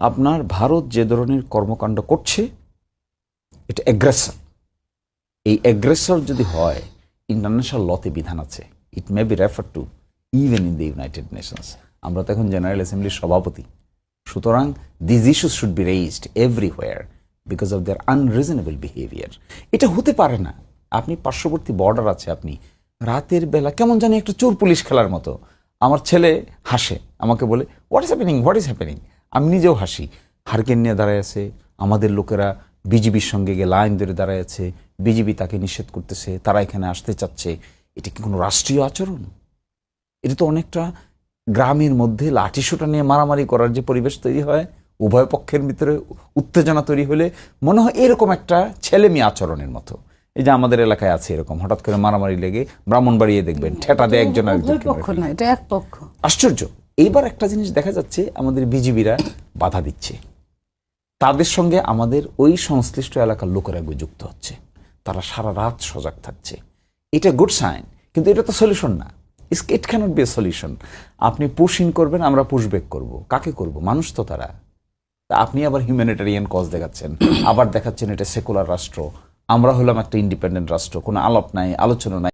আপনার ভারত যে ধরনের কর্মকাণ্ড করছে এটা অ্যাগ্রেসর। এই অ্যাগ্রেসর যদি হয়, ইন্টারন্যাশনাল লতে বিধান আছে, it may be refer to even in the United Nations. আমরা তো এখন জেনারেল অ্যাসেম্বলির সভাপতি, সুতরাং this issues should be raised everywhere because of their unreasonable behaviour. এটা হতে পারে না। আপনি পার্শ্ববর্তী বর্ডার আছে, আপনি রাতের বেলা কেমন জানি একটা চোর পুলিশ খেলার মতো। আমার ছেলে হাসে, আমাকে বলে what is happening, what is happening. আমি নিজেও হাসি। হারকেন নিয়ে দাঁড়ায় আছে, আমাদের লোকেরা বিজিবির সঙ্গে গিয়ে লাইন ধরে দাঁড়ায় আছে, বিজিবি তাকে নিষেধ করতেছে, তারা এখানে আসতে চাচ্ছে। এটা কি কোনো রাষ্ট্রীয় আচরণ? এটা তো অনেকটা গ্রামের মধ্যে লাঠিসোঁটা নিয়ে মারামারি করার যে পরিবেশ তৈরি হয়, উভয় পক্ষের ভিতরে উত্তেজনা তৈরি হলে মনে হয় এরকম একটা ছেলে মেয়ে আচরণের মতো। এই যে আমাদের এলাকায় আছে এরকম, হঠাৎ করে মারামারি লেগে ব্রাহ্মণবাড়িয়ে দেখবেন ঠেটা দেয় একজন আরেকজনকে। আশ্চর্য। এইবার একটা জিনিস দেখা যাচ্ছে, আমাদের বিজিবিরা বাধা দিচ্ছে, তাদের সঙ্গে আমাদের ওই সংশ্লিষ্ট এলাকার লোকেরা যুক্ত হচ্ছে, তারা সারা রাত সজাগ থাকছে। এটা গুড সাইন, কিন্তু এটা তো সলিউশন না। ইট ক্যানট বি এ সলিউশন। আপনি পুশ ইন করবেন, আমরা পুশ ব্যাক করবো। কাকে করব? মানুষ তো তারা। আপনি আবার হিউম্যানিটেরিয়ান কজ দেখাচ্ছেন, আবার দেখাচ্ছেন এটা সেকুলার রাষ্ট্র, আমরা হলাম একটা ইন্ডিপেন্ডেন্ট রাষ্ট্র, কোনো আলাপ নাই, আলোচনা নাই।